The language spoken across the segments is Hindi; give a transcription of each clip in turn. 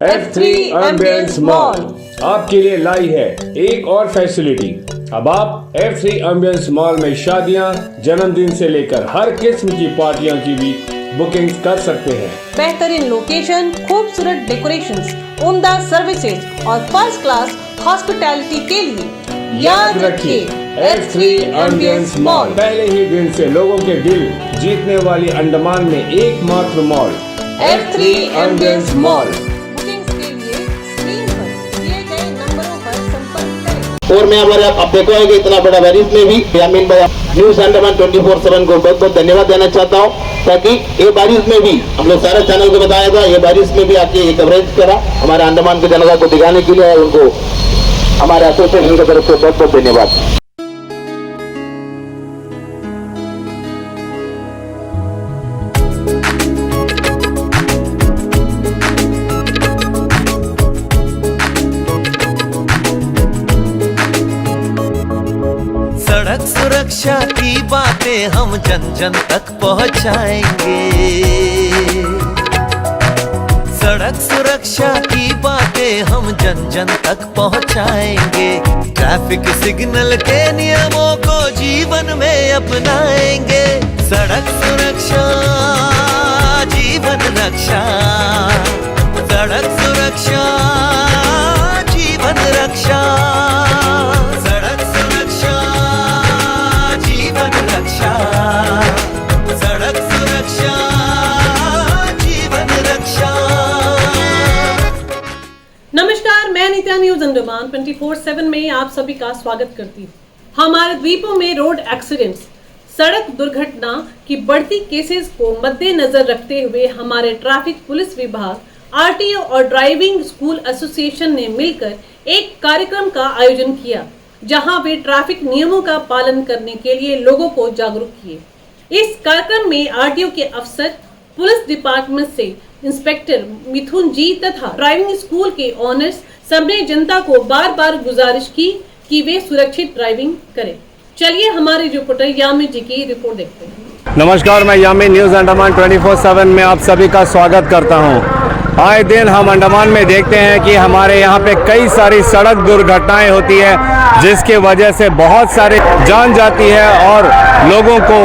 F3 एम्बियंस मॉल आपके लिए लाई है एक और फैसिलिटी। अब आप F3 एम्बियंस मॉल में शादियां, जन्मदिन से लेकर हर किस्म की पार्टियों की भी बुकिंग कर सकते हैं। बेहतरीन लोकेशन, खूबसूरत डेकोरेशंस, उम्दा सर्विसेज और फर्स्ट क्लास हॉस्पिटैलिटी के लिए याद रखिए F3 एम्बियंस मॉल पहले ही दिन से लोगों के दिल जीतने वाली अंडमान में एकमात्र mall F3 ambience mall. Bookings के लिए स्क्रीन पर दिए गए नंबरों पर संपर्क करें। और मैं हमारे आप देखो है कि इतना बड़ा बैरिज में भी यामीन भाई न्यूज अंडमान 24/7 को बहुत बहुत धन्यवाद देना चाहता हूँ, ताकि ये बारिश में भी हम लोग सारे चैनल को बताया था, ये बारिश में भी आके ये कवरेज करा हमारे अंडमान के जनता को दिखाने के लिए। उनको हमारे एसोसिएशन की तरफ से बहुत बहुत धन्यवाद। सड़क सुरक्षा की बातें हम जन जन तक पहुंचाएंगे। सड़क सुरक्षा की बातें हम जन जन तक पहुंचाएंगे। ट्रैफिक सिग्नल के नियमों को जीवन में अपनाएंगे। सड़क सुरक्षा जीवन रक्षा, सड़क सुरक्षा जीवन रक्षा, सड़क सुरक्षा जीवन रक्षा, सड़क सुरक्षा जीवन रक्षा। नमस्कार, मैं नित्या न्यूज अंडमान 24/7 में आप सभी का स्वागत करती हूँ। हमारे द्वीपों में रोड एक्सीडेंट्स, सड़क दुर्घटना की बढ़ती केसेस को मद्देनजर रखते हुए हमारे ट्रैफिक पुलिस विभाग, आरटीओ और ड्राइविंग स्कूल एसोसिएशन ने मिलकर एक कार्यक्रम का आयोजन किया, जहां वे ट्रैफिक नियमों का पालन करने के लिए लोगों को जागरूक किए। इस कार्यक्रम में आरटीओ के अफसर, पुलिस डिपार्टमेंट से इंस्पेक्टर मिथुन जी तथा ड्राइविंग स्कूल के ऑनर्स सबने जनता को बार बार गुजारिश की कि वे सुरक्षित ड्राइविंग करें। चलिए हमारे रिपोर्टर यामी जी की रिपोर्ट देखते हैं। नमस्कार, मैं यामी न्यूज अंडमान 24/7 में आप सभी का स्वागत करता हूं। आए दिन हम अंडमान में देखते हैं कि हमारे यहाँ पे कई सारी सड़क दुर्घटनाएं होती है, जिसके वजह से बहुत सारे जान जाती है और लोगों को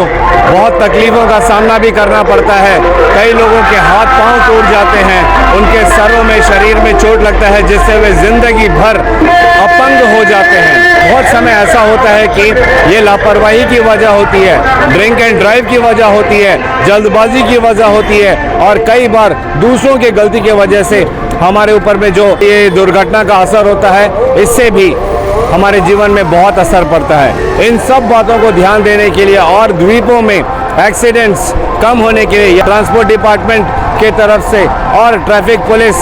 बहुत तकलीफों का सामना भी करना पड़ता है। कई लोगों के हाथ पांव टूट जाते हैं, उनके सरों में, शरीर में चोट लगता है, जिससे वे जिंदगी भर अपंग हो जाते हैं। बहुत समय ऐसा होता है कि ये लापरवाही की वजह होती है, ड्रिंक एंड ड्राइव की वजह होती है, जल्दबाजी की वजह होती है और कई बार दूसरों की गलती की वजह से हमारे ऊपर में जो ये दुर्घटना का असर होता है, इससे भी हमारे जीवन में बहुत असर पड़ता है। इन सब बातों को ध्यान देने के लिए और द्वीपों में एक्सीडेंट्स कम होने के लिए ट्रांसपोर्ट डिपार्टमेंट के तरफ से और ट्रैफिक पुलिस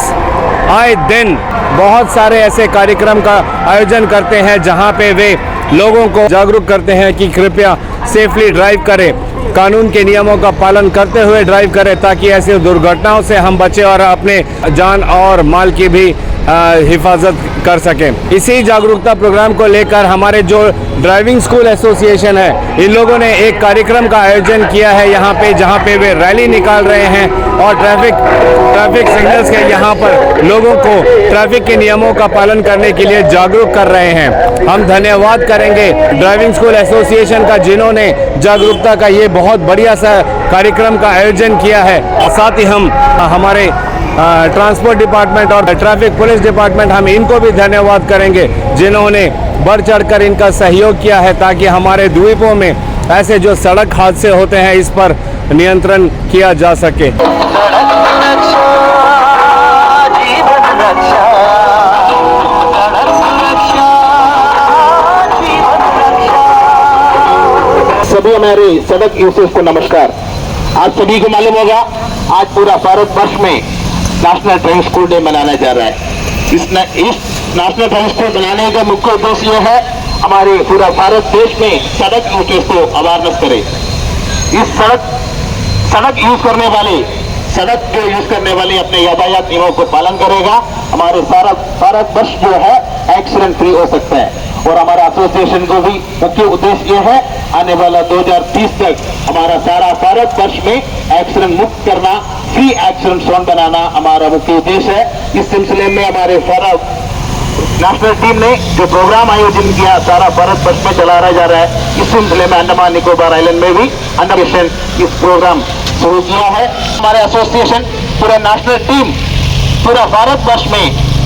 आए दिन बहुत सारे ऐसे कार्यक्रम का आयोजन करते हैं, जहां पे वे लोगों को जागरूक करते हैं कि कृपया सेफली ड्राइव करें, कानून के नियमों का पालन करते हुए ड्राइव करें, ताकि ऐसी दुर्घटनाओं से हम बचें और अपने जान और माल की भी हिफाजत कर सकें। इसी जागरूकता प्रोग्राम को लेकर हमारे जो ड्राइविंग स्कूल एसोसिएशन है, इन लोगों ने एक कार्यक्रम का आयोजन किया है यहाँ पे, जहाँ पे वे रैली निकाल रहे हैं और ट्रैफिक सिग्नल्स के यहाँ पर लोगों को ट्रैफिक के नियमों का पालन करने के लिए जागरूक कर रहे हैं। हम धन्यवाद करेंगे ड्राइविंग स्कूल एसोसिएशन का, जिन्होंने जागरूकता का ये बहुत बढ़िया सा कार्यक्रम का आयोजन किया है। साथ ही हम हमारे ट्रांसपोर्ट डिपार्टमेंट और ट्रैफिक पुलिस डिपार्टमेंट, हम इनको भी धन्यवाद करेंगे, जिन्होंने बढ़ चढ़कर इनका सहयोग किया है, ताकि हमारे द्वीपों में ऐसे जो सड़क हादसे होते हैं, इस पर नियंत्रण किया जा सके। सभी हमारे सड़क यूजर्स को नमस्कार। आज सभी को मालूम होगा, आज पूरा भारतवर्ष में नेशनल ड्राइविंग स्कूल डे मनाया जा रहा है। इस नेशनल ड्राइविंग स्कूल बनाने का मुख्य उद्देश्य यह है, हमारे पूरा भारत देश में सड़क यूजर्स को अवेयरनेस करे। इस सड़क यूज करने वाले, सड़क को यूज करने वाले अपने यातायात नियमों को पालन करेगा, हमारे सारा भारतवर्ष जो है एक्सीडेंट फ्री हो सकता है। और हमारा एसोसिएशन को भी मुख्य उद्देश्य ये है आने वाला 2030 तक हमारा सारा भारत वर्ष में एक्सीडेंट मुक्त करना, फ्री एक्सीडेंट जोन बनाना हमारा मुख्य उद्देश्य है। इस सिलसिले में हमारे सारा नेशनल टीम ने जो प्रोग्राम आयोजन किया सारा भारत वर्ष में चलाया जा रहा है। इस सिलसिले में अंडमान निकोबार आइलैंड में भी अंडर इस प्रोग्राम शुरू किया है। हमारे एसोसिएशन पूरा नेशनल टीम पूरा भारत वर्ष में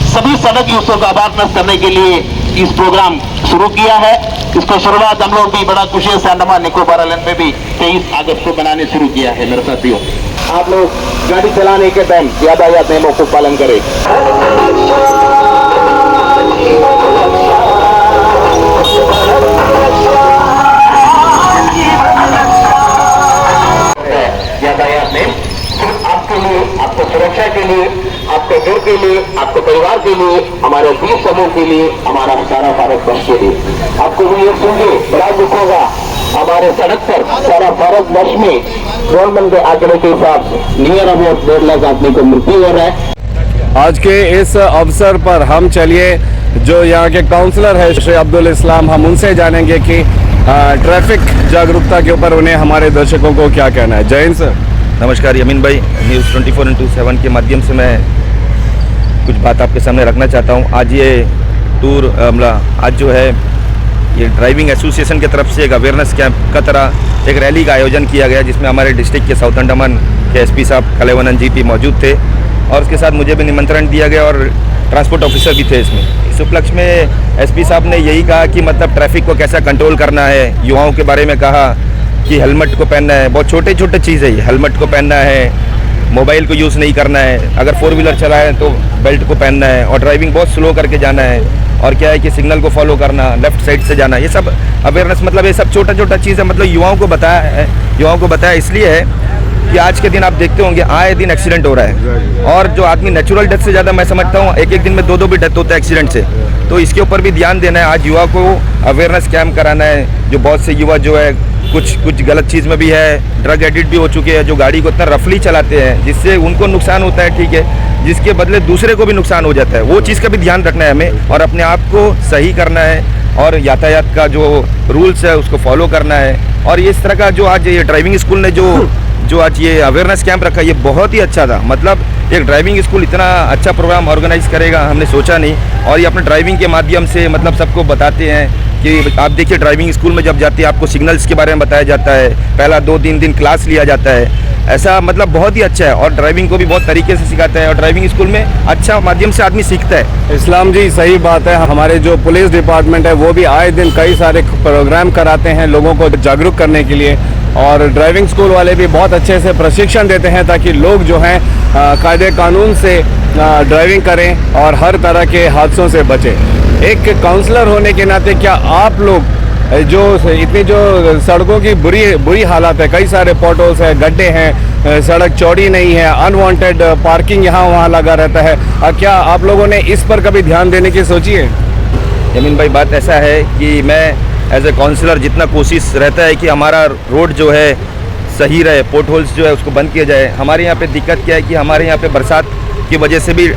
सभी सड़क यूजर्स को अवेयरनेस करने के लिए इस प्रोग्राम शुरू किया है। इसको शुरुआत हम लोग भी बड़ा खुशी से अंडमान निकोबार आइलैंड में भी 23 अगस्त को बनाने शुरू किया है। मेरे साथियों, आप लोग गाड़ी चलाने के टाइम यातायात नियमों को पालन करें। यातायात नियम सिर्फ आपके लिए, आपको सुरक्षा के लिए, आपके घर के लिए, आपके परिवार के लिए, हमारे 20 समूह के लिए, हमारा सारा भारत वर्ष के लिए। आपको भी ये सुन के बड़ा दुख होगा, हमारे सड़क पर सारा भारत वर्ष में गवर्नमेंट के आंकड़े के हिसाब से नियर अबाउट 1.5 लाख आदमी को मृत्यु हो रहा है। आज के इस अवसर पर हम चलिए जो यहाँ के काउंसलर है श्री अब्दुल इस्लाम, हम उनसे जानेंगे कि ट्रैफिक जागरूकता के ऊपर उन्हें हमारे दर्शकों को क्या कहना है। जय हिंद सर। नमस्कार यमीन भाई, न्यूज़ 24x7 के माध्यम से मैं कुछ बात आपके सामने रखना चाहता हूँ। आज ये टूर आज जो है ये ड्राइविंग एसोसिएशन की तरफ से एक अवेयरनेस कैंप का तरह एक रैली का आयोजन किया गया, जिसमें हमारे डिस्ट्रिक्ट के साउथ अंडमान के एसपी साहब कलेवनन जीपी मौजूद थे और उसके साथ मुझे भी निमंत्रण दिया गया और ट्रांसपोर्ट ऑफिसर भी थे इसमें। इस उपलक्ष्य में एसपी साहब ने यही कहा कि मतलब ट्रैफिक को कैसा कंट्रोल करना है, युवाओं के बारे में कहा कि हेलमेट को पहनना है, बहुत छोटे छोटे चीज़ है ये, हेलमेट को पहनना है, मोबाइल को यूज़ नहीं करना है, अगर 4 व्हीलर चलाए तो बेल्ट को पहनना है और ड्राइविंग बहुत स्लो करके जाना है, और क्या है कि सिग्नल को फॉलो करना, लेफ्ट साइड से जाना, ये सब अवेयरनेस मतलब ये सब छोटा छोटा चीज़ है, मतलब युवाओं को बताया इसलिए है कि आज के दिन आप देखते होंगे आए दिन एक्सीडेंट हो रहा है और जो आदमी नेचुरल डेथ से ज़्यादा मैं समझता हूँ एक दिन में 2 भी डेथ होता है एक्सीडेंट से। तो इसके ऊपर भी ध्यान देना है, आज युवा को अवेयरनेस कैंप कराना है। जो बहुत से युवा जो है कुछ गलत चीज़ में भी है, ड्रग एडिक्ट भी हो चुके हैं, जो गाड़ी को इतना रफली चलाते हैं जिससे उनको नुकसान होता है, ठीक है, जिसके बदले दूसरे को भी नुकसान हो जाता है। वो चीज़ का भी ध्यान रखना है हमें और अपने आप को सही करना है और यातायात का जो रूल्स है उसको फॉलो करना है। और इस तरह का जो आज ये ड्राइविंग स्कूल ने जो आज ये अवेयरनेस कैंप रखा, ये बहुत ही अच्छा था। मतलब एक ड्राइविंग स्कूल इतना अच्छा प्रोग्राम ऑर्गेनाइज करेगा हमने सोचा नहीं, और ये अपने ड्राइविंग के माध्यम से मतलब सबको बताते हैं कि आप देखिए ड्राइविंग स्कूल में जब जाते हैं आपको सिग्नल्स के बारे में बताया जाता है, पहला 2-3 दिन क्लास लिया जाता है, ऐसा मतलब बहुत ही अच्छा है और ड्राइविंग को भी बहुत तरीके से सिखाता है और ड्राइविंग स्कूल में अच्छा माध्यम से आदमी सीखता है। इस्लाम जी सही बात है, हमारे जो पुलिस डिपार्टमेंट है वो भी आए दिन कई सारे प्रोग्राम कराते हैं लोगों को जागरूक करने के लिए, और ड्राइविंग स्कूल वाले भी बहुत अच्छे से प्रशिक्षण देते हैं ताकि लोग जो हैं कायदे कानून से ड्राइविंग करें और हर तरह के हादसों से बचें। एक काउंसलर होने के नाते क्या आप लोग जो इतनी जो सड़कों की बुरी हालत है, कई सारे पॉटहोल्स है, गड्ढे हैं, सड़क चौड़ी नहीं है, अनवांटेड पार्किंग यहाँ वहाँ लगा रहता है, क्या आप लोगों ने इस पर कभी ध्यान देने की सोची है? यमीन भाई, बात ऐसा है कि मैं एज ए काउंसलर जितना कोशिश रहता है कि हमारा रोड जो है सही रहे, पोर्ट होल्स जो है उसको बंद किया जाए। हमारे यहाँ पे दिक्कत क्या है कि हमारे यहाँ पे बरसात की वजह से भी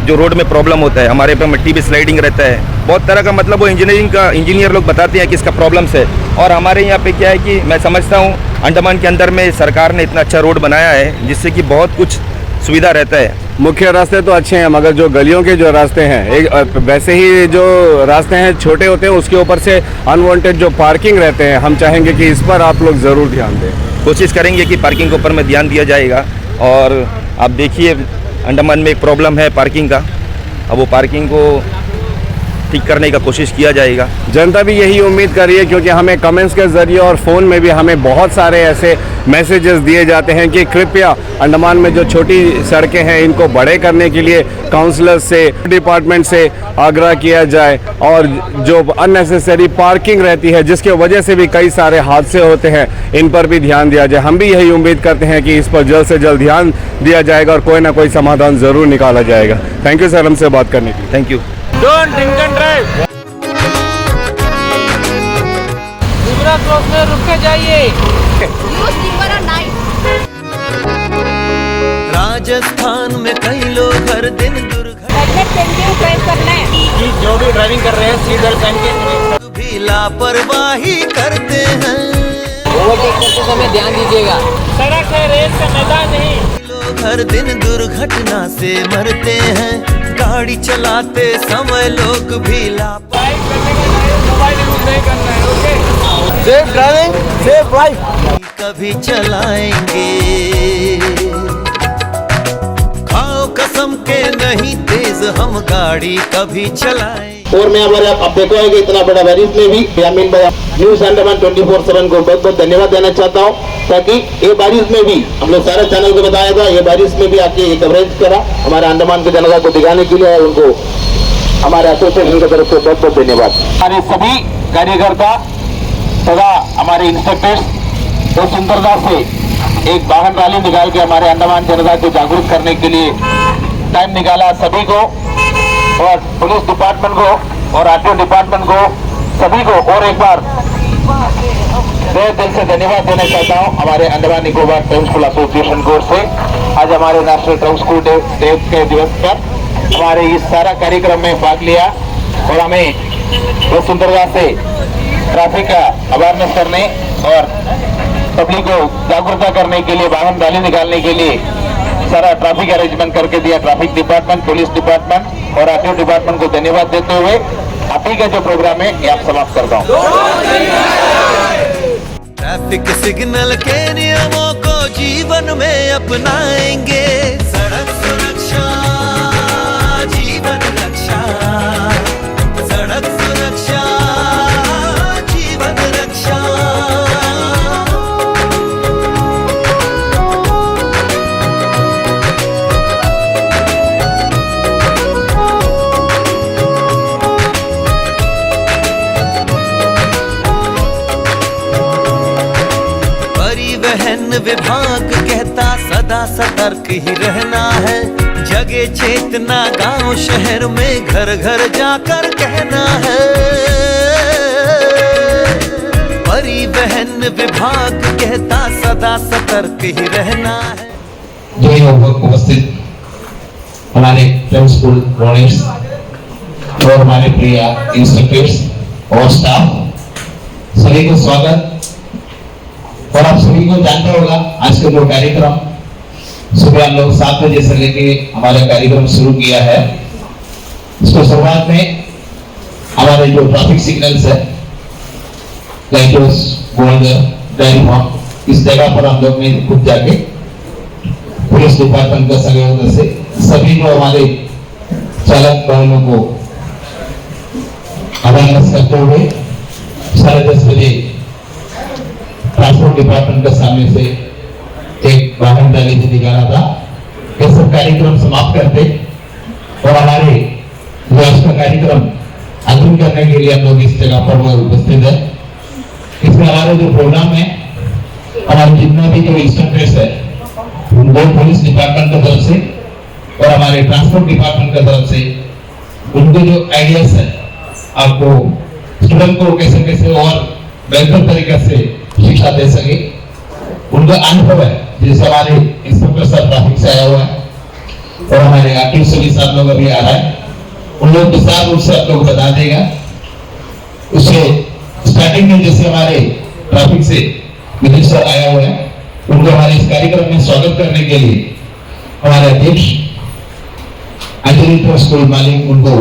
जो रोड में प्रॉब्लम होता है, हमारे पे मिट्टी भी स्लाइडिंग रहता है, बहुत तरह का मतलब वो इंजीनियर लोग बताते हैं कि इसका प्रॉब्लम्स है। और हमारे यहाँ पे क्या है कि मैं समझता हूँ अंडमान के अंदर में सरकार ने इतना अच्छा रोड बनाया है जिससे कि बहुत कुछ सुविधा रहता है। मुख्य रास्ते तो अच्छे हैं मगर जो गलियों के जो रास्ते हैं वैसे ही जो रास्ते हैं छोटे होते हैं, उसके ऊपर से अनवांटेड जो पार्किंग रहते हैं, हम चाहेंगे कि इस पर आप लोग ज़रूर ध्यान दें। कोशिश करेंगे कि पार्किंग के ऊपर में ध्यान दिया जाएगा। और आप देखिए अंडमान में एक प्रॉब्लम है पार्किंग का, अब वो पार्किंग को ठीक करने का कोशिश किया जाएगा। जनता भी यही उम्मीद कर रही है क्योंकि हमें कमेंट्स के ज़रिए और फ़ोन में भी हमें बहुत सारे ऐसे मैसेजेस दिए जाते हैं कि कृपया अंडमान में जो छोटी सड़कें हैं इनको बड़े करने के लिए काउंसलर से, डिपार्टमेंट से आग्रह किया जाए, और जो अननेसेसरी पार्किंग रहती है जिसके वजह से भी कई सारे हादसे होते हैं, इन पर भी ध्यान दिया जाए। हम भी यही उम्मीद करते हैं कि इस पर जल्द से जल्द ध्यान दिया जाएगा और कोई ना कोई समाधान ज़रूर निकाला जाएगा। थैंक यू सर हमसे बात करने के लिए। Thank you. Don't drink and drive. Zebra cross में रुक के जाइए। Use zebra night. राजस्थान में कई लोग हर दिन दुर्घटना हेलमेट पहन के ड्राइव करना है। जो भी ड्राइविंग कर रहे हैं सीट बेल्ट पहन के भी लापरवाही करते हैं। ओवरटेक करते समय ध्यान दीजिएगा। सड़क है, रेस का मैदान नहीं। लोग हर दिन दुर्घटना से मरते हैं, गाड़ी चलाते समय लोग भी लापरवाही मोबाइल यूज नहीं करना है। Okay, safe driving, safe life. कभी चलाएंगे, खाओ कसम के नहीं तेज हम गाड़ी कभी चलाएंगे। और मैं हमारे आप देखो है कि इतना बड़ा बारिश में भी यामीन भाई न्यूज अंडमान 24/7 को बहुत बहुत धन्यवाद देना चाहता हूँ, ताकि ये बारिश में भी हम लोग सारे चैनल को बताया था, ये बारिश में भी आके ये कवरेज करा हमारे अंडमान के जनता को दिखाने के लिए, उनको हमारे एसोसिएशन की तरफ से बहुत बहुत धन्यवाद। हमारे सभी कार्यकर्ता तथा हमारे इंस्ट्रक्टर्स तो सुंदरता से एक वाहन रैली निकाल के हमारे अंडमान जनता को जागरूक करने के लिए टाइम निकाला, सभी को और पुलिस डिपार्टमेंट को और आरटीओ डिपार्टमेंट को सभी को और एक बार तहे दिल से धन्यवाद देना चाहता हूं हमारे Andaman Nicobar tribe school association की ओर से। आज हमारे नेशनल ट्राइब स्कूल डे के दिवस पर हमारे इस सारा कार्यक्रम में भाग लिया और हमें बहुत सुंदरता से ट्रैफिक का अवेयरनेस करने और पब्लिक को जागरूकता करने के लिए वाहन रैली निकालने के लिए सारा ट्रैफिक अरेंजमेंट करके दिया। ट्रैफिक डिपार्टमेंट, पुलिस डिपार्टमेंट और आरटीओ डिपार्टमेंट को धन्यवाद देते हुए अभी का जो प्रोग्राम है ये आप समाप्त करता हूँ। ट्रैफिक सिग्नल के नियमों को जीवन में अपनाएंगे, सड़क सुरक्षा जीवन रक्षा, सड़क सुरक्षा जीवन रक्षा। परिवहन विभाग कहता सदा सतर्क ही रहना है, जगे चेतना गांव शहर में घर घर जाकर कहना है। परिवहन विभाग कहता सदा सतर्क ही रहना है। जो उपस्थित हमारे ट्राइब स्कूल रनर्स और हमारे प्रिय इंस्ट्रक्टर्स और स्टाफ, सभी को स्वागत। और आप सभी को जानता होगा आज का जो कार्यक्रम सुबह हम लोग 7 बजे से लेके हमारा कार्यक्रम शुरू किया है। इसको शुरुआत में हमारे जो ट्रैफिक सिग्नल्स है, लाइट हाउस, गोल्डर, डायरी फार्म, इस जगह पर हम लोग ने खुद जाके पुलिस डिपार्टमेंट का सहयोग से सभी को हमारे चालक भाइयों को अवेयरनेस करते हुए 10:30 बजे ट्रांसपोर्ट डिपार्टमेंट के सामने से एक वाहन रैली से निकाला था। ये सब कार्यक्रम समाप्त करते और हमारे जो आज का कार्यक्रम अंतिम करने के लिए हम लोग इस जगह पर उपस्थित है। इसमें हमारे जो प्रोग्राम है, हमारे जितना भी जो इंस्ट्रक्टर्स है उनको पुलिस डिपार्टमेंट की तरफ से और हमारे ट्रांसपोर्ट डिपार्टमेंट की तरफ से उनको जो आइडियाज है, आपको स्टूडेंट को कैसे कैसे और बेहतर तरीके से शिक्षा दे सके, उनका अनुभव है। जैसे हमारे इंस्पेक्टर साहब ट्रैफिक से आया हुआ है और हमारे आरटीओ सभी साहब लोग अभी आ रहा है, उन लोग विस्तार रूप से आप लोग बता देगा। उससे स्टार्टिंग में जैसे हमारे ट्रैफिक से विजय सर आया हुआ है, उनको हमारे इस कार्यक्रम में स्वागत करने के लिए हमारे अध्यक्ष अंजलि स्कूल मालिक, उनको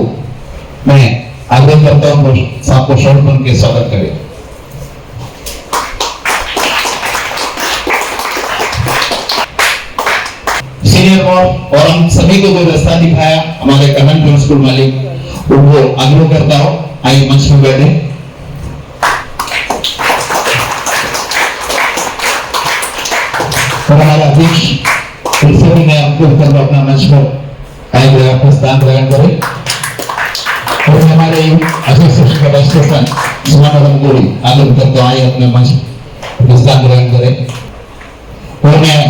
मैं आग्रह करता हूँ सबको शॉर्ट बन के स्वागत करें। सीनियर और हम सभी को जो रास्ता दिखाया हमारे कमेंट स्कूल मालिक, उनको आग्रह करता हूँ आइए मंच में बैठे। और हमारा अध्यक्ष इससे भी मैं आपको अपना मंच पर आए प्रस्ताव ग्रहण करें और हमारे एसोसिएशन का वाइस प्रेसिडेंट सुमन गोरी आग्रह करता हूँ आइए अपने मंच प्रस्ताव ग्रहण करें। और मैं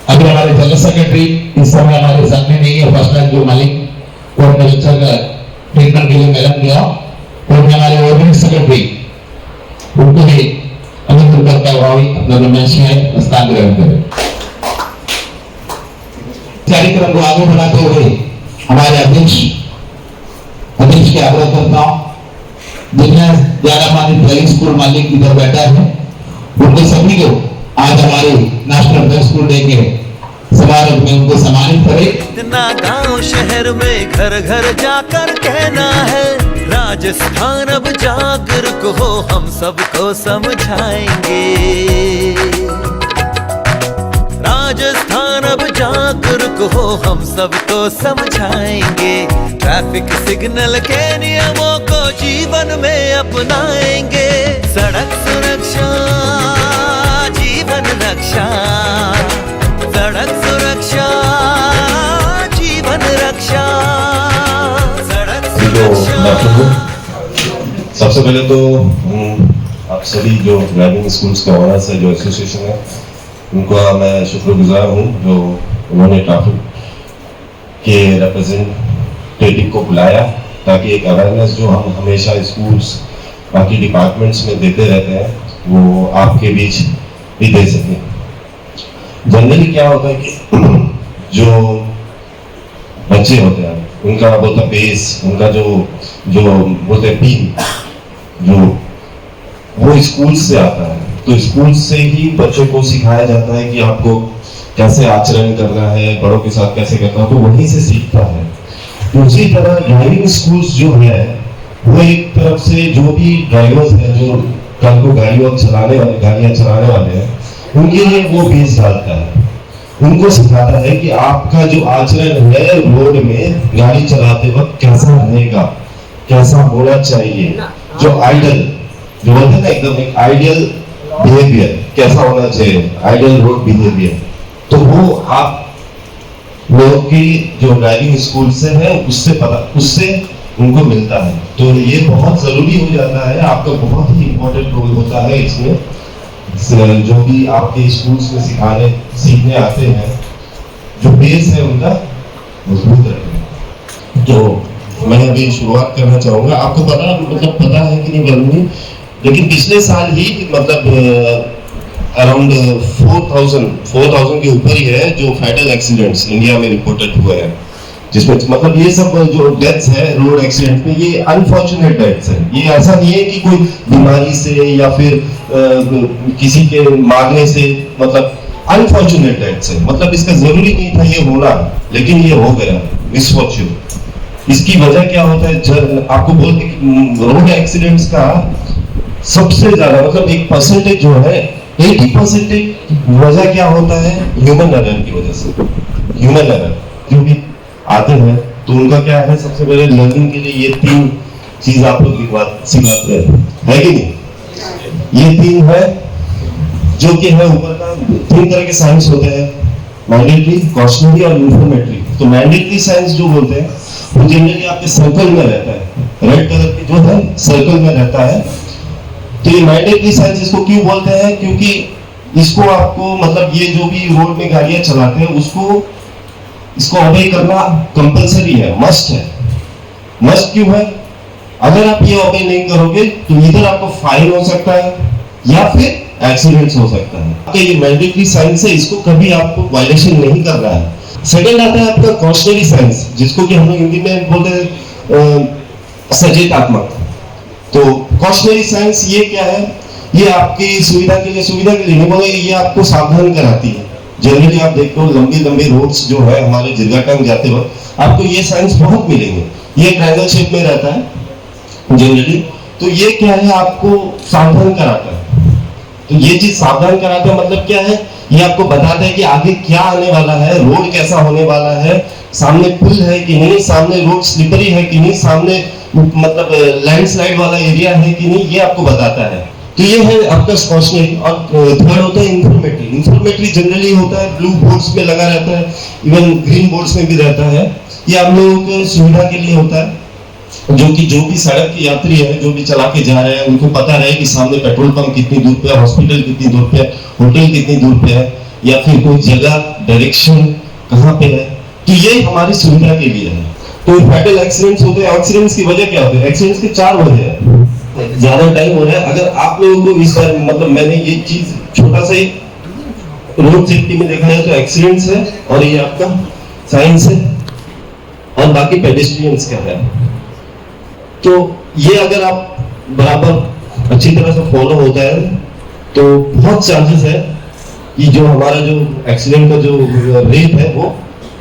अभी हमारे जनरल सेक्रेटरी इस समय हमारे सामने नहीं है, फर्स्ट जो मालिक और मेरे बच्चा का ट्रीटमेंट के लिए मैडम गया और मैं हमारे ऑर्गेनिक सेक्रेटरी उनको भी अभिनंदन करता हुआ अपना रमेश में प्रस्ताव ग्रहण करें। कार्यक्रम को आगे बढ़ाते हुए हमारे अध्यक्ष के आग्रह करता हूँ दुनिया जाना मानी ड्राइविंग स्कूल मालिक इधर बैठा है, उनको सभी को आज हमारे नेशनल ड्राइविंग स्कूल डे के समारोह में उनको सम्मानित करें। इतना गांव शहर में घर घर जाकर कहना है, राजस्थान अब जागरूक हो हम सबको समझाएंगे। राजस्थान अब जागरूक हो हम सबको समझाएंगे। ट्रैफिक सिग्नल के नियमों को जीवन में अपनाएंगे। सड़क सुरक्षा जीवन रक्षा, सड़क सुरक्षा जीवन रक्षा, सड़क सुरक्षा। सबसे पहले तो आप सभी जो ड्राइविंग स्कूल्स के ऑनर्स है, जो एसोसिएशन है, उनका मैं शुक्रगुजार हूँ जो उन्होंने ट्रैफिक के रिप्रेजेंटेटिव को बुलाया, ताकि एक अवेयरनेस जो हम हमेशा स्कूल्स बाकी डिपार्टमेंट्स में देते रहते हैं वो आपके बीच भी दे सकें। जनरली क्या होता है कि जो बच्चे होते हैं उनका बोलता बेस, उनका जो बोलते हैं पीन, जो वो स्कूल से आता है, तो स्कूल से ही बच्चों को सिखाया जाता है कि आपको कैसे आचरण करना है, बड़ों के साथ कैसे करना है, तो वहीं से सीखता है। उसी तरह ड्राइविंग स्कूल्स जो है वो एक तरफ से जो भी ड्राइवर्स हैं जो कल को गाड़ियां चलाने वाले हैं उनके लिए वो बेस डालता है, उनको सिखाता है कि आपका जो आचरण है रोड में गाड़ी चलाते वक्त कैसा रहेगा, कैसा होना चाहिए, जो आइडियल जो बोलते हैं ना एकदम एक आइडियल बिहेवियर कैसा होना चाहिए, आइडियल रोड बिहेवियर, तो वो आप लोग की जो ड्राइविंग स्कूल से है उससे उनको मिलता है। तो ये बहुत जरूरी हो जाता है, आपका बहुत ही इम्पोर्टेंट रोल होता है इसमें। जो भी आपके स्कूल्स में सीखने आते हैं, जो बेस है उनका मजबूत रखें। तो मैं अभी शुरुआत करना चाहूँगा। आपको पता है कि नहीं मालूम, लेकिन पिछले साल ही मतलब अराउंड 4,000 के ऊपर ही है जो फैटल एक्सीडेंट्स इंडिया में रिपोर्टेड हुए हैं, जिसमें मतलब ये सब जो डेथ्स है रोड एक्सीडेंट में, ये अनफॉर्चुनेट डेथ्स है। ये ऐसा नहीं है कि कोई बीमारी से या फिर किसी के मारने से, मतलब अनफॉर्चुनेट डेथ्स है। मतलब इसका जरूरी नहीं था ये होना, लेकिन ये हो गया मिसफॉर्च्यून। इसकी वजह क्या होता है, आपको बोलते रोड एक्सीडेंट्स का सबसे ज्यादा मतलब एक परसेंटेज जो है 80% वजह क्या होता है, ह्यूमन एरर की वजह से। ह्यूमन एरर जो भी आते हैं तो उनका क्या है, सबसे पहले लर्निंग के लिए ये 3 चीज आप लोग सिखाते हैं, है कि नहीं? ये 3 है जो कि है ऊपर का 3 तरह के साइंस होते हैं, मैंडेटरी, कॉशनरी और इन्फॉर्मेटरी। तो मैंडेटरी साइंस जो बोलते हैं वो जनरली आपके सर्कल में रहता है, रेड कलर की जो है सर्कल में रहता है। तो ये मैंडेटरी साइंस इसको क्यों बोलते हैं, क्योंकि इसको आपको मतलब ये जो भी रोड में गाड़ियां चलाते हैं इसको ऑबे करना कंपलसरी है, मस्ट है। मस्ट क्यों है? अगर आप ये ऑबे नहीं करोगे तो इधर आपको फाइन हो सकता है या फिर एक्सीडेंट्स हो सकता है। आपका ये मैंडेटरी साइंस है, इसको कभी आपको वायलेशन नहीं कर रहा है। सेकंड आता है आपका कॉशनरी साइंस, जिसको कि हम लोग हिंदी में बोलते हैं सचेतात्मक। तो कॉशनरी साइंस ये क्या है, ये आपकी सुविधा के लिए नहीं बोले, ये आपको सावधान कराती है। जनरली आप देखते हो लंबी रोड्स जो है हमारे जिरगाटंग जाते वक्त आपको ये साइंस बहुत मिलेंगे। ये ट्रायंगल शेप में रहता है जनरली, तो ये क्या है, आपको सावधान कराता है। तो ये चीज सावधान कराता है मतलब क्या है, ये आपको बताता है कि आगे क्या आने वाला है, रोड कैसा होने वाला है, सामने पुल है कि नहीं, सामने रोड स्लिपरी है कि नहीं, सामने मतलब लैंडस्लाइड वाला एरिया है कि नहीं, ये आपको बताता है। तो ये है आपका कॉशनरी। और थर्ड होता है इंफॉर्मेटरी। इंफॉर्मेटरी जनरली होता है ब्लू बोर्ड्स में लगा रहता है, इवन ग्रीन बोर्ड्स में भी रहता है। ये आप लोगों की सुविधा के लिए होता है, जो भी सड़क की यात्री है, जो भी चला के जा रहे हैं, उनको पता रहे कि सामने पेट्रोल पंप कितनी दूर पे है, हॉस्पिटल कितनी दूर पे है, होटल कितनी दूर पे है, या फिर कोई जगह डायरेक्शन कहाँ पे है। तो ये हमारी सुविधा के लिए है। तो फैटल एक्सीडेंट्स होते हैं। एक्सीडेंट्स की वजह क्या होती है? एक्सीडेंट्स के 4 वजह है। ज्यादा टाइम हो रहा है, अगर आप लोगों को इस बार मतलब मैंने ये चीज छोटा सा रोड सेफ्टी में देखा है तो एक्सीडेंट्स है, और ये आपका साइंस है, और बाकी पेडेस्ट्रियंस का है। तो ये अगर आप बराबर अच्छी तरह से फॉलो होता है तो बहुत चांसेस है कि जो हमारा जो एक्सीडेंट का जो रेट है वो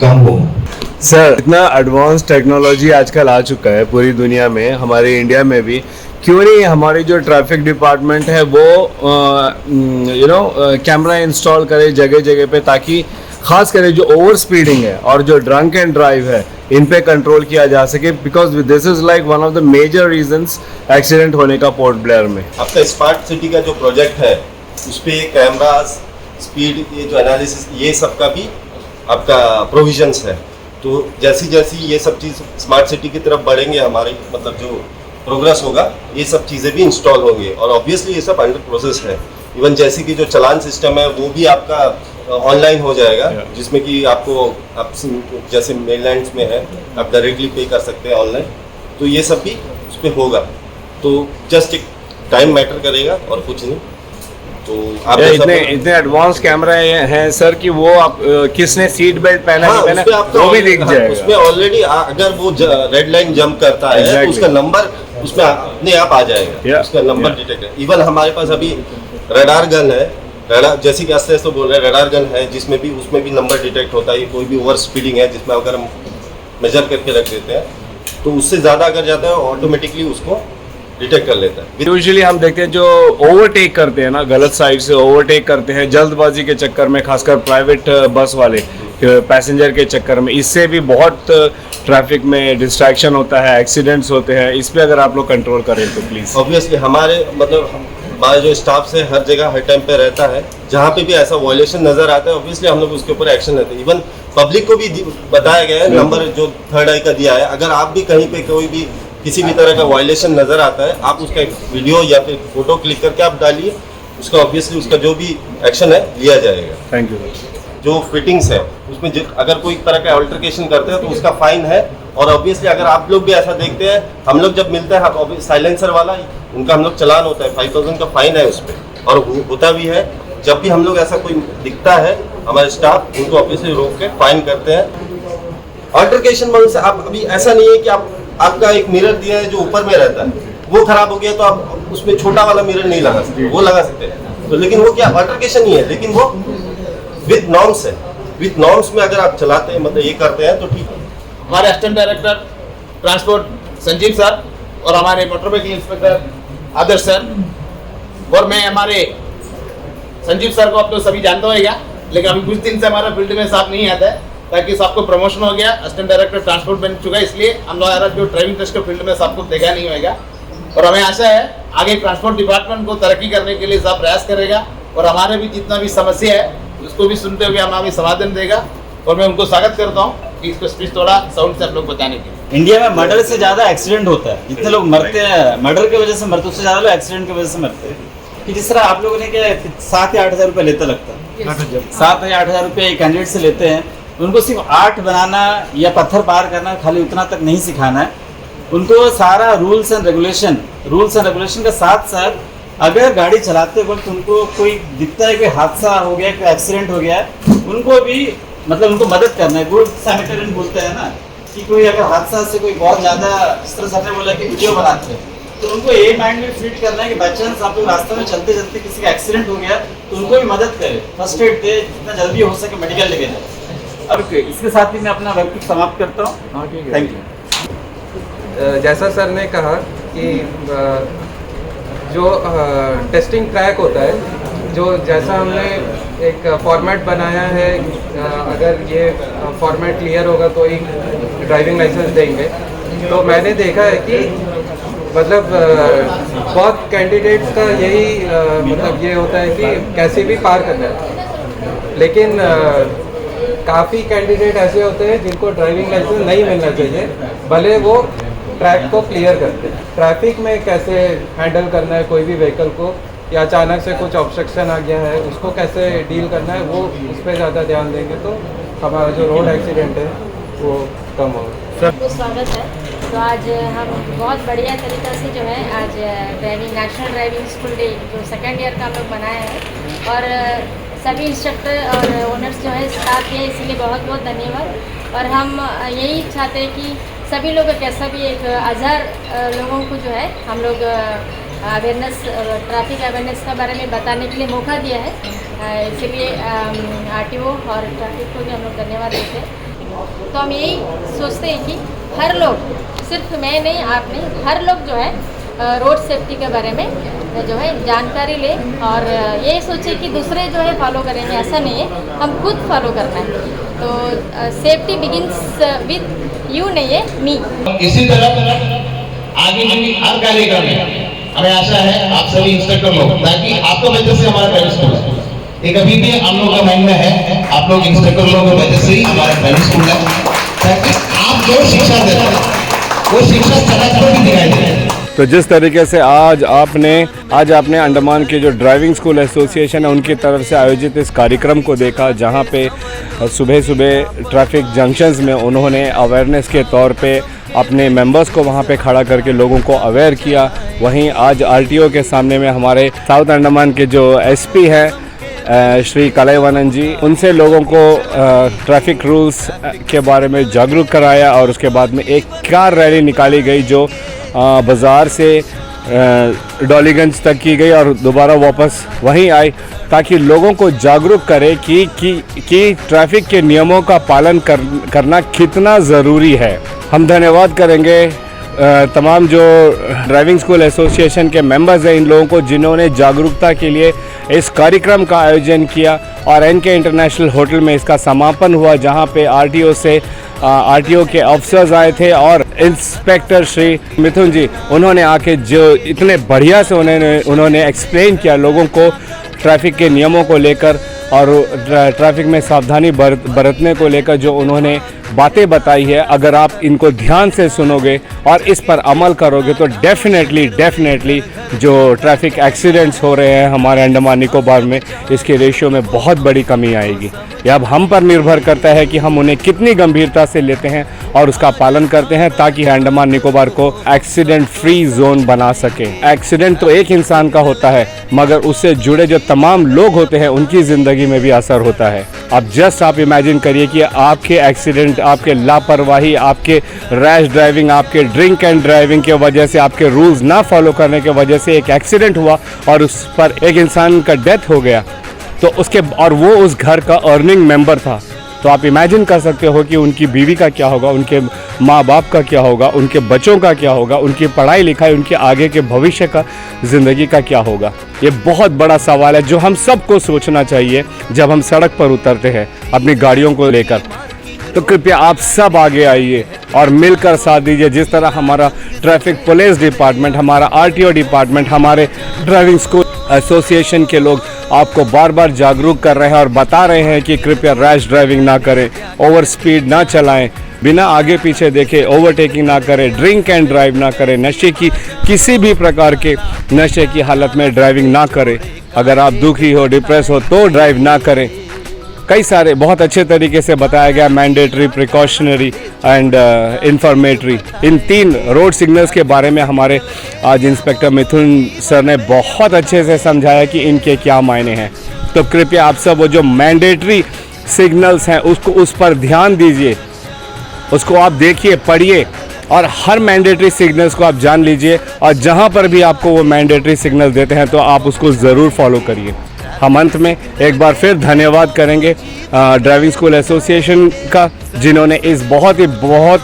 कम होगा। सर, इतना एडवांस टेक्नोलॉजी आजकल आ चुका है पूरी दुनिया में, हमारे इंडिया में भी, क्यों नहीं हमारी जो ट्रैफिक डिपार्टमेंट है वो कैमरा इंस्टॉल करे जगह जगह पे, ताकि खास करके जो ओवर स्पीडिंग है और जो ड्रंक एंड ड्राइव है इन पे कंट्रोल किया जा सके, because this is like one of the major reasons accident होने का पोर्ट ब्लेयर में। आपका स्मार्ट सिटी का जो प्रोजेक्ट है उस पे कैमरास, स्पीड, ये जो एनालिसिस, ये सब का भी आपका प्रोविजंस है। तो जैसी जैसी ये सब चीज़ स्मार्ट सिटी की तरफ बढ़ेंगे, हमारी मतलब जो प्रोग्रेस होगा, ये सब चीज़ें भी इंस्टॉल होंगी और ऑब्वियसली ये सब अंडर प्रोसेस है। इवन जैसे कि जो चालान सिस्टम है वो भी आपका ऑनलाइन हो जाएगा, जिसमें कि आपको आप जैसे मेनलैंड में है आप डायरेक्टली पे कर सकते हैं ऑनलाइन, तो ये सब भी उस पर होगा। तो जस्ट एक टाइम मैटर करेगा और कुछ नहीं। तो आप इतने एडवांस कैमरा हैं सर कि वो आप किसने सीट बेल्ट पहना नहीं पहना वो भी दिख जाएगा। उसमें ऑलरेडी अगर वो रेड लाइन जंप करता है तो उसका नंबर उसमें अपने आप आ जाएगा, उसका नंबर डिटेक्ट है। इवन हमारे पास अभी रडार गन है, रडार जैसे कि अस्ते बोल रहे हैं, रडार गन है जिसमें भी उसमें भी नंबर डिटेक्ट होता है। कोई भी ओवर स्पीडिंग है जिसमें अगर हम मेजर करके रख देते हैं तो उससे ज़्यादा अगर जाता है ऑटोमेटिकली उसको डिटेक्ट कर लेता है। यूजुअली हम देखते हैं जो ओवरटेक करते हैं ना, गलत साइड से ओवरटेक करते हैं जल्दबाजी के चक्कर में, खासकर प्राइवेट बस वाले पैसेंजर के चक्कर में, इससे भी बहुत ट्रैफिक में डिस्ट्रैक्शन होता है, एक्सीडेंट्स होते हैं। इस पे अगर आप लोग कंट्रोल करें तो प्लीज़। ऑब्वियसली हमारे मतलब हमारे जो स्टाफ से हर जगह हर टाइम पे रहता है, जहाँ पे भी ऐसा वायलेशन नजर आता है ऑब्वियसली हम लोग उसके ऊपर एक्शन लेते हैं। इवन पब्लिक को भी बताया गया है, नंबर जो 3rd आई का दिया है, अगर आप भी कहीं पे कोई भी किसी भी तरह का वायलेशन नजर आता है, आप उसका एक वीडियो या फिर फोटो क्लिक करके आप डालिए, उसका ऑब्वियसली उसका जो भी एक्शन है लिया जाएगा। Thank you. जो फिटिंग्स है उसमें अगर कोई तरह का अल्टरकेशन करते हैं तो उसका फाइन है। और ऑब्वियसली अगर आप लोग भी ऐसा देखते हैं, हम लोग जब मिलते हैं साइलेंसर वाला, उनका हम लोग चलान होता है, 5000 का फाइन है उस पर, और होता भी है। जब भी हम लोग ऐसा कोई दिखता है हमारे स्टाफ उनको ऑब्वियसली रोक के फाइन करते हैं। अल्टरकेशन मतलब से आप अभी ऐसा नहीं है कि आपका एक मिरर दिया है जो ऊपर में रहता है, वो खराब हो गया तो आप उसमें छोटा वाला मिरर नहीं लगा सकते, वो लगा सकते हैं तो, लेकिन वो क्या अल्टरकेशन ही है, लेकिन वो विद नॉर्म्स है। विद नॉर्म्स में अगर आप चलाते हैं मतलब ये करते हैं तो ठीक है। हमारे assistant director transport Sanjeev sir और हमारे मोटर व्हीकल इंस्पेक्टर आदर्श सर और मैं, हमारे संजीव सर को आप लोग सभी जानते होगा, लेकिन अभी कुछ दिन से हमारा फील्ड में साथ नहीं आता है, ताकि सबको प्रमोशन हो गया, असिस्टेंट डायरेक्टर ट्रांसपोर्ट बन चुका है, इसलिए हम लोग जो ड्राइविंग टेस्ट के फील्ड में सबको देखा नहीं होगा। और हमें आशा है आगे ट्रांसपोर्ट डिपार्टमेंट को तरक्की करने के लिए सब प्रयास करेगा और हमारे भी जितना भी समस्या है उसको भी सुनते हुए हमें समाधान देगा। और मैं उनको स्वागत करता हूँ कि इसको स्पीच थोड़ा साउंड से आप लोग बताने के लिए। इंडिया में मर्डर से ज़्यादा एक्सीडेंट होता है, जितने लोग मरते हैं मर्डर की वजह से मरते, उससे ज़्यादा लोग एक्सीडेंट की वजह से मरते हैं। कि जिस तरह आप लोगों ने क्या 7 या 8 हज़ार रुपये लेता लगता है, 7 या 8 हज़ार रुपये कैंडिडेट से लेते हैं, उनको सिर्फ आर्ट बनाना या पत्थर पार करना खाली उतना तक नहीं सिखाना है, उनको सारा रूल्स एंड रेगुलेशन के साथ साथ अगर गाड़ी चलाते वक्त उनको कोई दिखता है कि हादसा हो गया, कोई एक्सीडेंट हो गया, उनको भी मतलब उनको मदद करना है। गुड सैनिटेरियन बोलते हैं ना कि कोई अगर हादसा से कोई बहुत ज़्यादा, जिस तरह से बोला कि वीडियो बनाते हैं, तो उनको ये माइंड में फिट करना है कि बाई चांस आप लोग रास्ते में चलते चलते किसी का एक्सीडेंट हो गया तो उनको भी मदद करे, फर्स्ट एड दे, जितना जल्दी हो सके मेडिकल लेके जाए। अब इसके साथ ही मैं अपना वक्तव्य समाप्त करता हूँ। Thank you. जैसा सर ने कहा कि जो टेस्टिंग ट्रैक होता है, जो जैसा हमने एक फॉर्मेट बनाया है, अगर ये फॉर्मेट क्लियर होगा तो ही ड्राइविंग लाइसेंस देंगे। तो मैंने देखा है कि मतलब बहुत कैंडिडेट्स का यही मतलब ये होता है कि कैसे भी पार करना है, लेकिन काफ़ी कैंडिडेट ऐसे होते हैं जिनको ड्राइविंग लाइसेंस नहीं मिलना चाहिए, भले वो ट्रैक को क्लियर करते हैं। ट्रैफिक में कैसे हैंडल करना है कोई भी व्हीकल को, या अचानक से कुछ ऑब्स्ट्रक्शन आ गया है उसको कैसे डील करना है, वो उस पर ज़्यादा ध्यान देंगे तो हमारा जो रोड एक्सीडेंट है वो कम होगा। स्वागत है। तो आज हम बहुत बढ़िया तरीक़ा से जो है आज नेशनल ड्राइविंग स्कूल डे जो 2nd ईयर का हम लोग मनाया है, और सभी इंस्ट्रक्टर और ओनर्स जो है स्टाफ के, इसलिए बहुत बहुत धन्यवाद। और हम यही चाहते हैं कि सभी लोग कैसा भी 1000 लोगों को जो है हम लोग अवेयरनेस ट्रैफिक अवेयरनेस के बारे में बताने के लिए मौका दिया है। इसीलिए आरटीओ और ट्रैफिक को भी हम लोग धन्यवाद देते हैं। तो हम यही सोचते हैं कि हर लोग, सिर्फ मैं नहीं, आप नहीं, हर लोग जो है रोड सेफ्टी के बारे में जो है जानकारी ले और ये सोचे कि दूसरे जो है फॉलो करेंगे, ऐसा नहीं है, हम खुद फॉलो करना है। तो सेफ्टी बिगिंस विद यू, नहीं है मी। इसी तरह आगे भी हर कार्यक्रम में हमें आशा है आप सभी इंस्ट्रक्टर लोग, ताकि आपको वजह से हमारा ड्राइविंग स्कूल एक अभी भी हम लोग का माइंड में है, आप लोग इंस्ट्रक्टर लोगों की वजह से ही हमारा ड्राइविंग स्कूल है, ताकि आप जो शिक्षा दे रहे हैं वो शिक्षा सड़क पर भी दिखाई दे। तो जिस तरीके से आज आपने अंडमान के जो ड्राइविंग स्कूल एसोसिएशन है उनकी तरफ से आयोजित इस कार्यक्रम को देखा, जहां पे सुबह सुबह ट्रैफिक जंक्शंस में उन्होंने अवेयरनेस के तौर पे अपने मेंबर्स को वहां पे खड़ा करके लोगों को अवेयर किया। वहीं आज आरटीओ के सामने में हमारे साउथ अंडमान के जो एसपी हैं श्री कलैवनन जी, उनसे लोगों को ट्रैफिक रूल्स के बारे में जागरूक कराया और उसके बाद में एक कार रैली निकाली गई जो बाज़ार से डॉलीगंज तक की गई और दोबारा वापस वहीं आई, ताकि लोगों को जागरूक करे कि ट्रैफिक के नियमों का पालन करना कितना ज़रूरी है। हम धन्यवाद करेंगे तमाम जो ड्राइविंग स्कूल एसोसिएशन के मेंबर्स हैं, इन लोगों को जिन्होंने जागरूकता के लिए इस कार्यक्रम का आयोजन किया और एनके इंटरनेशनल होटल में इसका समापन हुआ, जहां पे आरटीओ के अफसर्स आए थे और इंस्पेक्टर श्री मिथुन जी, उन्होंने आके जो इतने बढ़िया से उन्होंने एक्सप्लेन किया लोगों को ट्रैफिक के नियमों को लेकर और ट्रैफिक में सावधानी बरतने को लेकर जो उन्होंने बातें बताई है। अगर आप इनको ध्यान से सुनोगे और इस पर अमल करोगे तो डेफिनेटली जो ट्रैफिक एक्सीडेंट्स हो रहे हैं हमारे अंडमान निकोबार में, इसके रेशियो में बहुत बड़ी कमी आएगी। यह अब हम पर निर्भर करता है कि हम उन्हें कितनी गंभीरता से लेते हैं और उसका पालन करते हैं, ताकि अंडमान निकोबार को एक्सीडेंट फ्री जोन बना सके। एक्सीडेंट तो एक इंसान का होता है, मगर उससे जुड़े जो तमाम लोग होते हैं उनकी ज़िंदगी में भी असर होता है। अब जस्ट आप इमेजिन करिए कि आपके एक्सीडेंट, आपके लापरवाही, आपके रैश ड्राइविंग, आपके ड्रिंक एंड ड्राइविंग के वजह से, आपके रूल्स ना फॉलो करने के वजह से एक एक्सीडेंट हुआ और उस पर एक इंसान का डेथ हो गया, तो और वो उस घर का अर्निंग मेंबर था। तो आप इमेजिन कर सकते हो कि उनकी बीवी का क्या होगा, उनके माँ बाप का क्या होगा, उनके बच्चों का क्या होगा, उनकी पढ़ाई लिखाई, उनके आगे के भविष्य का, ज़िंदगी का क्या होगा। ये बहुत बड़ा सवाल है जो हम सबको सोचना चाहिए जब हम सड़क पर उतरते हैं अपनी गाड़ियों को लेकर। तो कृपया आप सब आगे आइए और मिलकर साथ दीजिए। जिस तरह हमारा ट्रैफिक पुलिस डिपार्टमेंट, हमारा आरटीओ डिपार्टमेंट, हमारे ड्राइविंग स्कूल एसोसिएशन के लोग आपको बार बार जागरूक कर रहे हैं और बता रहे हैं कि कृपया रैश ड्राइविंग ना करें, ओवर स्पीड ना चलाएं, बिना आगे पीछे देखे ओवरटेकिंग ना करें, ड्रिंक एंड ड्राइव ना करें, नशे की किसी भी प्रकार के नशे की हालत में ड्राइविंग ना करें। अगर आप दुखी हो, डिप्रेस हो तो ड्राइव ना करें। कई सारे बहुत अच्छे तरीके से बताया गया, mandatory, precautionary and informatory, in 3 road signals के बारे में हमारे आज इंस्पेक्टर मिथुन सर ने बहुत अच्छे से समझाया कि इनके क्या मायने हैं। तो कृपया आप सब वो जो मैंडेटरी सिग्नल्स हैं उस पर ध्यान दीजिए, उसको आप देखिए, पढ़िए और हर मैंडेटरी सिग्नल्स को आप जान लीजिए और जहां पर भी आपको वो मैंडेटरी सिग्नल देते हैं तो आप उसको ज़रूर फॉलो करिए। हम अंत में एक बार फिर धन्यवाद करेंगे ड्राइविंग स्कूल एसोसिएशन का, जिन्होंने इस बहुत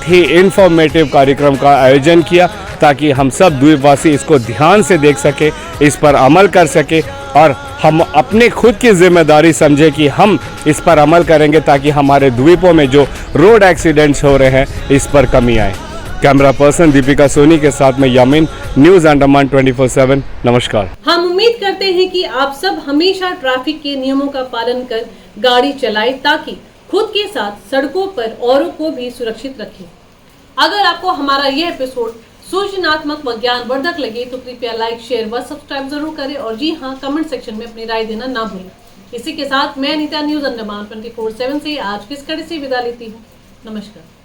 ही इंफॉर्मेटिव कार्यक्रम का आयोजन किया, ताकि हम सब द्वीपवासी इसको ध्यान से देख सके, इस पर अमल कर सके और हम अपने खुद की जिम्मेदारी समझे कि हम इस पर अमल करेंगे, ताकि हमारे द्वीपों में जो रोड एक्सीडेंट्स हो रहे हैं इस पर कमी आए। कैमरा पर्सन दीपिका सोनी के साथ में यामिन, न्यूज़ अंडमान 24/7। नमस्कार। हम उम्मीद करते हैं कि आप सब हमेशा ट्रैफिक के नियमों का पालन कर गाड़ी चलाएं, ताकि खुद के साथ सड़कों पर औरों को भी सुरक्षित रखें। अगर आपको हमारा यह एपिसोड सूचनात्मक व ज्ञानवर्धक लगे तो कृपया लाइक, शेयर व सब्सक्राइब जरूर करें और जी हाँ, कमेंट सेक्शन में अपनी राय देना ना भूलें। इसी के साथ मैं अनीता, न्यूज़ अंडमान 24/7 से आज किस कड़ी से विदा लेती हूँ। नमस्कार।